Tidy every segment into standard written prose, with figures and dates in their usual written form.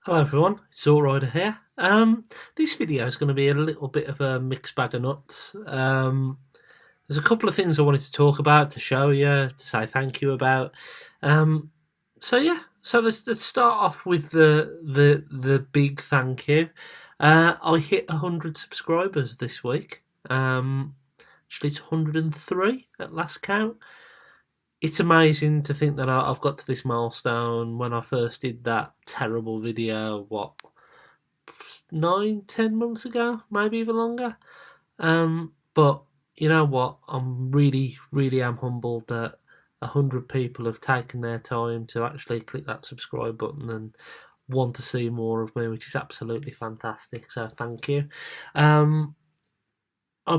Hello everyone, it's Allrider here. This video is going to be a little bit of a mixed bag of nuts. There's a couple of things I wanted to talk about, to show you, to say thank you about. So let's start off with the big thank you. I hit 100 subscribers this week. Actually, it's 103 at last count. It's amazing to think that I've got to this milestone. When I first did that terrible video, 9, 10 months ago, maybe even longer. But you know what? I'm really am humbled that 100 people have taken their time to actually click that subscribe button and want to see more of me, which is absolutely fantastic. So thank you. I've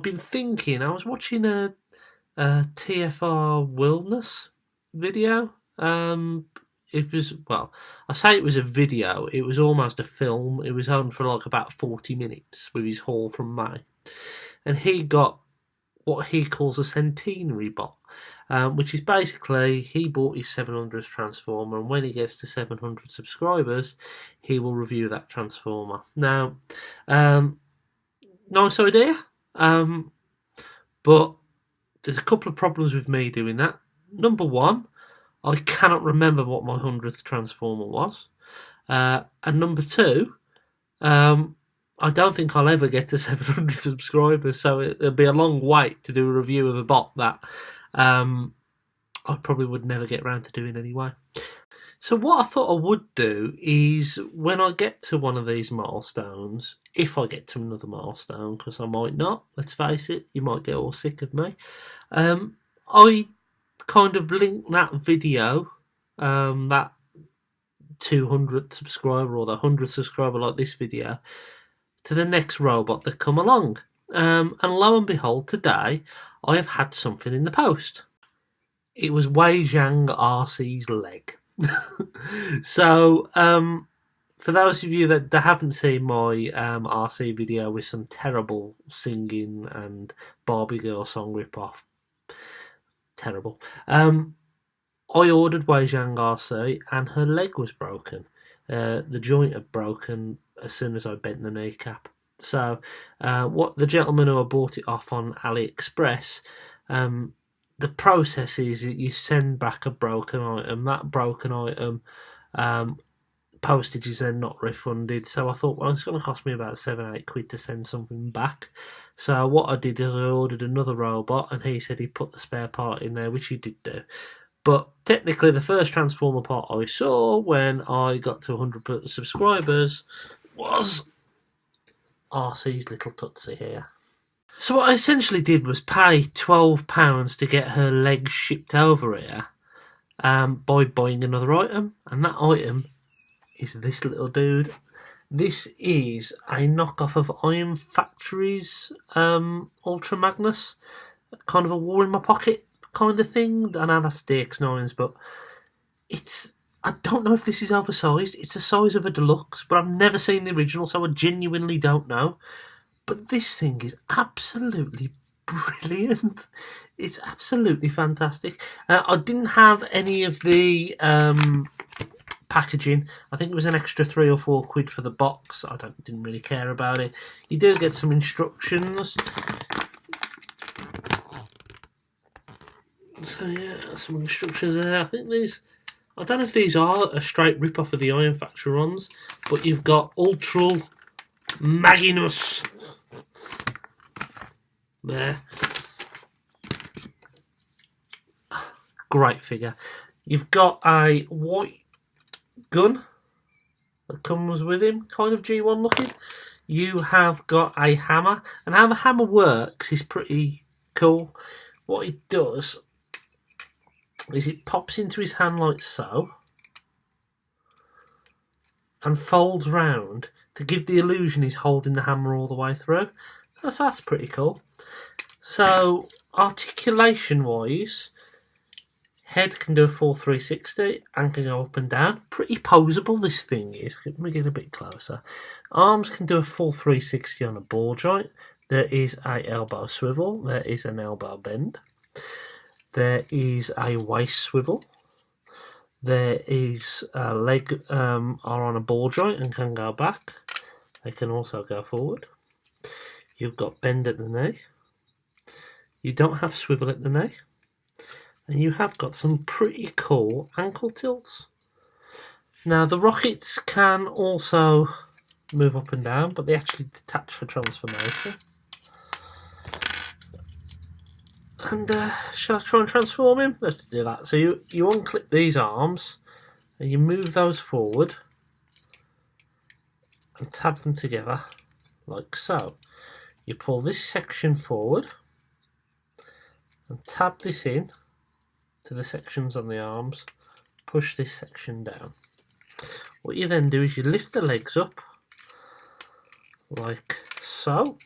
been thinking. I was watching a TFR Wilderness video. It was, well, I say it was a video, it was almost a film. It was on for like about 40 minutes with his haul from May. And he got what he calls a centenary bot, which is basically he bought his 700th transformer, and when he gets to 700 subscribers, he will review that transformer. Now, nice idea, but there's a couple of problems with me doing that. Number one, I cannot remember what my 100th transformer was. And number two, I don't think I'll ever get to 700 subscribers, so it'll be a long wait to do a review of a bot that I probably would never get around to doing anyway. So what I thought I would do is, when I get to one of these milestones, if I get to another milestone, because I might not, let's face it, you might get all sick of me, I kind of link that video, that 200th subscriber or the 100th subscriber like this video, to the next robot that come along. And lo and behold, today I have had something in the post. It was Wei Jiang Alcee's leg. So, for those of you that haven't seen my Arcee video with some terrible singing and Barbie Girl song rip-off, terrible, I ordered Wei Jiang Alcee and her leg was broken. The joint had broken as soon as I bent the kneecap. So, what the gentleman who I bought it off on AliExpress, the process is you send back a broken item. That broken item, postage is then not refunded. So I thought, well, it's going to cost me about £7-8 to send something back. So what I did is I ordered another robot, and he said he'd put the spare part in there, which he did do. But technically, the first Transformer part I saw when I got to 100 subscribers was Arcee's little Tootsie here. So what I essentially did was pay £12 to get her legs shipped over here, by buying another item, and that item is this little dude. This is a knockoff of Iron Factory's Ultra Magnus, kind of a war in my pocket kind of thing. I know that's DX9's, but I don't know if this is oversized. It's the size of a deluxe, but I've never seen the original, so I genuinely don't know. But this thing is absolutely brilliant. It's absolutely fantastic. I didn't have any of the packaging. I think it was an extra £3 or £4 for the box. I didn't really care about it. You do get some instructions. So yeah, some instructions there. I think these, I don't know if these are a straight rip-off of the Iron Factory ones, but you've got Ultra Magnus there. Great figure. You've got a white gun that comes with him, kind of G1 looking. You have got a hammer, and how the hammer works is pretty cool. What it does is it pops into his hand like so and folds round to give the illusion he's holding the hammer all the way through. That's pretty cool. So, articulation wise, head can do a full 360 and can go up and down. Pretty poseable this thing is. Let me get a bit closer. Arms can do a full 360 on a ball joint. There is a elbow swivel. There is an elbow bend. There is a waist swivel. There is a leg are on a ball joint and can go back. They can also go forward. You've got bend at the knee. You don't have swivel at the knee. And you have got some pretty cool ankle tilts. Now the rockets can also move up and down, but they actually detach for transformation. And shall I try and transform him? Let's do that. So you unclip these arms and you move those forward and tab them together like so. You pull this section forward and tab this in to the sections on the arms, push this section down. What you then do is you lift the legs up like so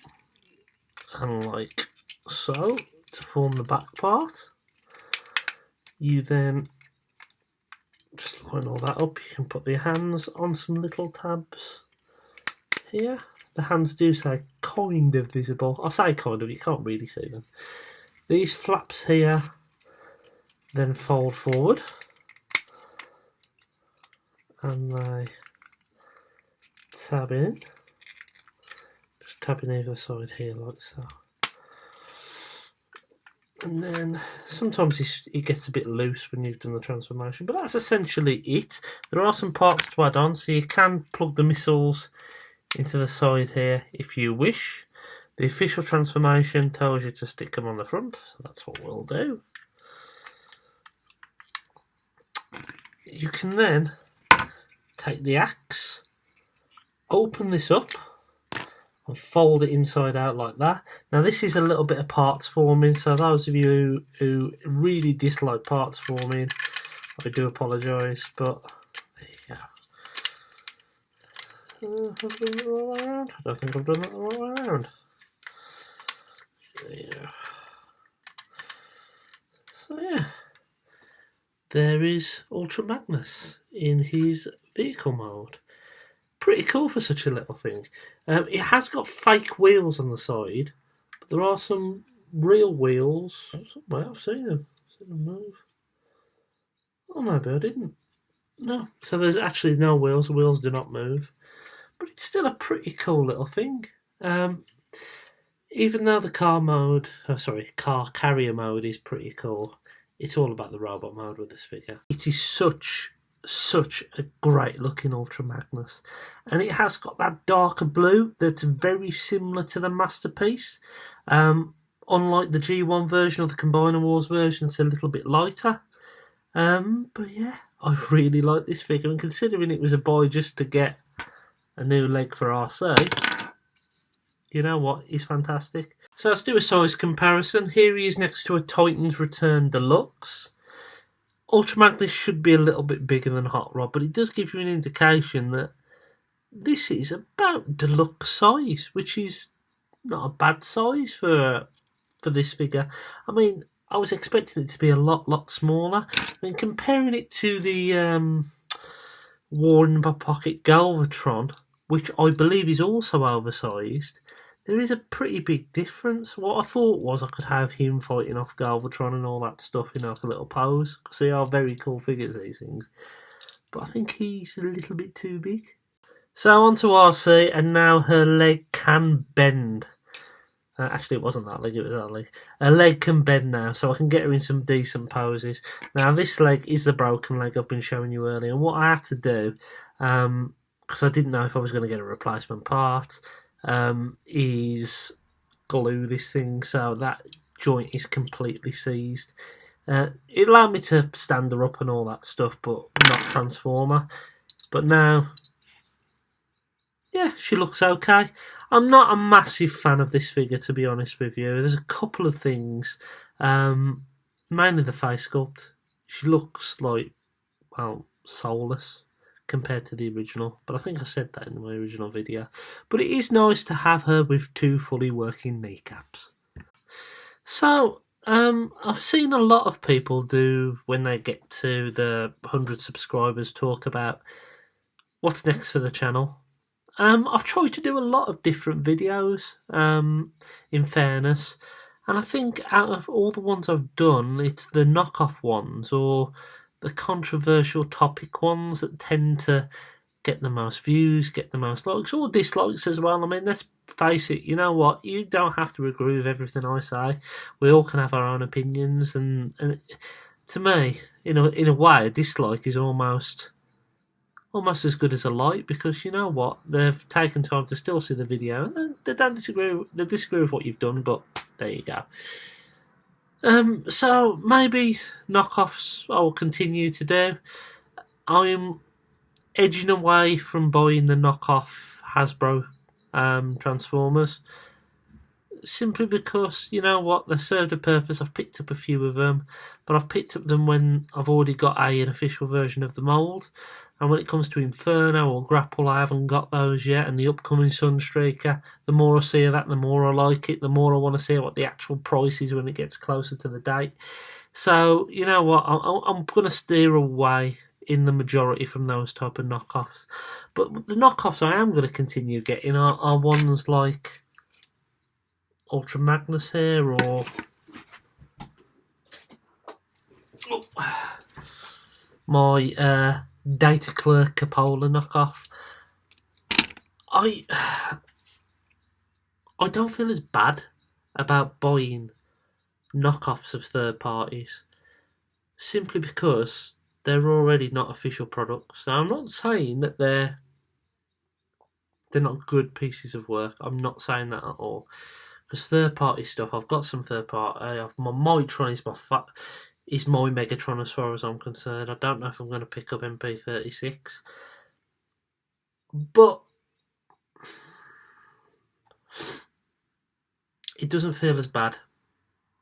and like so to form the back part. You then just line all that up. You can put your hands on some little tabs here. The hands do say kind of visible. I say kind of, you can't really see them. These flaps here then fold forward and they tab in. Just tab in either side here like so. And then sometimes it gets a bit loose when you've done the transformation, but that's essentially it. There are some parts to add on, so you can plug the missiles into the side here if you wish. The official transformation tells you to stick them on the front, so that's what we'll do. You can then take the axe, open this up and fold it inside out like that. Now this is a little bit of parts forming, so those of you who really dislike parts forming, I do apologise, but there you go. Have I done it the wrong way around? I don't think I've done it the wrong way around. There you go. So yeah, there is Ultra Magnus in his vehicle mode. Pretty cool for such a little thing. It has got fake wheels on the side, but there are some real wheels. Somewhere I've seen them. Move. Oh, maybe I didn't. No. So there's actually no wheels. The wheels do not move. But it's still a pretty cool little thing. Even though the car carrier mode is pretty cool, it's all about the robot mode with this figure. It is such a great looking Ultra Magnus, and it has got that darker blue that's very similar to the Masterpiece. Unlike the G1 version or the Combiner Wars version, it's a little bit lighter. But yeah, I really like this figure, and considering it was a buy just to get a new leg for Arcee, you know what, he's fantastic. So let's do a size comparison. Here he is next to a Titans Return Deluxe. Ultra Magnus should be a little bit bigger than Hot Rod, but it does give you an indication that this is about deluxe size, which is not a bad size for this figure. I mean, I was expecting it to be a lot smaller. I mean, comparing it to the War in My Pocket Galvatron, which I believe is also oversized, there is a pretty big difference. What I thought was I could have him fighting off Galvatron and all that stuff in like a little pose, because they are very cool figures, these things. But I think he's a little bit too big. So on to Arcee, and now her leg can bend. Actually, it wasn't that leg, it was that leg. Her leg can bend now, so I can get her in some decent poses. Now, this leg is the broken leg I've been showing you earlier, and what I had to do, because I didn't know if I was going to get a replacement part, is glue this thing so that joint is completely seized. It allowed me to stand her up and all that stuff, but not transform her. But now, yeah, she looks okay. I'm not a massive fan of this figure, to be honest with you. There's a couple of things, mainly the face sculpt. She looks like, well, soulless compared to the original, but I think I said that in my original video. But it is nice to have her with two fully working kneecaps. So, I've seen a lot of people do, when they get to the 100 subscribers, talk about what's next for the channel. I've tried to do a lot of different videos, in fairness, and I think out of all the ones I've done, it's the knockoff ones, or the controversial topic ones that tend to get the most views, get the most likes, or dislikes as well. I mean, let's face it, you know what? You don't have to agree with everything I say. We all can have our own opinions, and to me, in a way, a dislike is almost as good as a like, because you know what? They've taken time to still see the video, and they don't disagree. They disagree with what you've done, but there you go. So maybe knockoffs I will continue to do. I'm edging away from buying the knockoff Hasbro Transformers, simply because, you know what, they served a purpose. I've picked up a few of them, but I've picked up them when I've already got an official version of the mould. And when it comes to Inferno or Grapple, I haven't got those yet. And the upcoming Sunstreaker, the more I see of that, the more I like it, the more I want to see what the actual price is when it gets closer to the date. So, you know what, I'm going to steer away in the majority from those type of knockoffs. But the knockoffs I am going to continue getting are ones like Ultra Magnus here, or my Data Clerk Capola knockoff. I don't feel as bad about buying knockoffs of third parties, simply because they're already not official products. Now, I'm not saying that they're not good pieces of work. I'm not saying that at all. Because third party stuff, I've got some third party. My Mitron is my Megatron as far as I'm concerned. I don't know if I'm going to pick up MP36, but it doesn't feel as bad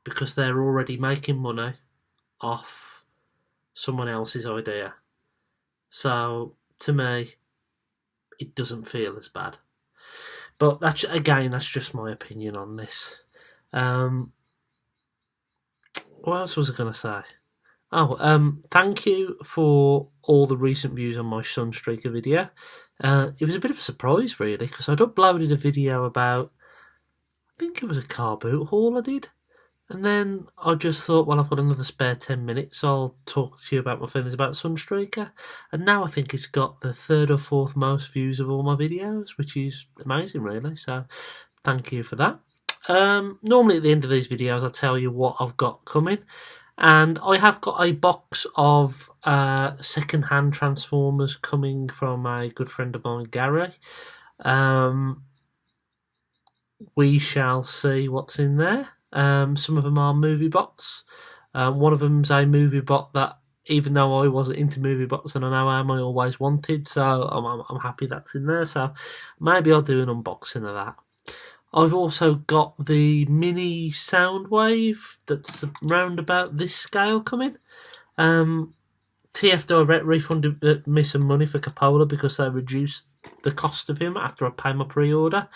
because they're already making money off someone else's idea. So to me, it doesn't feel as bad. But that's just my opinion on this. What else was I going to say? Thank you for all the recent views on my Sunstreaker video. It was a bit of a surprise, really, because I'd uploaded a video about, I think it was a car boot haul I did. And then I just thought, well, I've got another spare 10 minutes, so I'll talk to you about my feelings about Sunstreaker. And now I think it's got the 3rd or 4th most views of all my videos, which is amazing, really. So thank you for that. Normally at the end of these videos, I tell you what I've got coming. And I have got a box of second-hand Transformers coming from a good friend of mine, Gary. We shall see what's in there. Some of them are movie bots. One of them's a movie bot that, even though I wasn't into movie bots and I know I always wanted, so I'm happy that's in there. So maybe I'll do an unboxing of that. I've also got the mini Soundwave that's round about this scale coming. TF Direct refunded me some money for Capola because they reduced the cost of him after I paid my pre-order.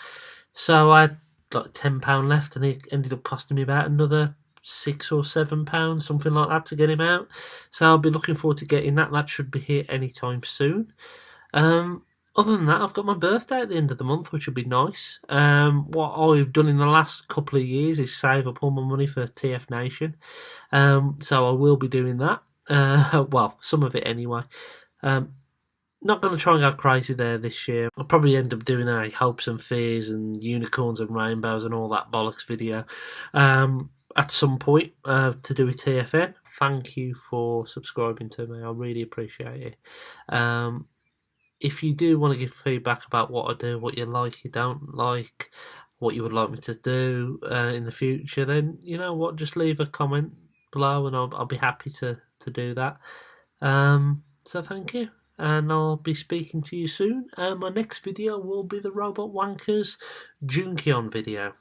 So I had like £10 left, and it ended up costing me about another £6 or £7, something like that, to get him out. So I'll be looking forward to getting that. That should be here anytime soon. Other than that, I've got my birthday at the end of the month, which will be nice. What I've done in the last couple of years is save up all my money for TF Nation. So I will be doing that. Well, some of it anyway. Not going to try and go crazy there this year. I'll probably end up doing a hopes and fears and unicorns and rainbows and all that bollocks video at some point to do with TFN. Thank you for subscribing to me. I really appreciate it. If you do want to give feedback about what I do, what you like, you don't like, what you would like me to do in the future, then you know what, just leave a comment below and I'll be happy to do that. So thank you, and I'll be speaking to you soon. My next video will be the Robot Wankers Junkion video.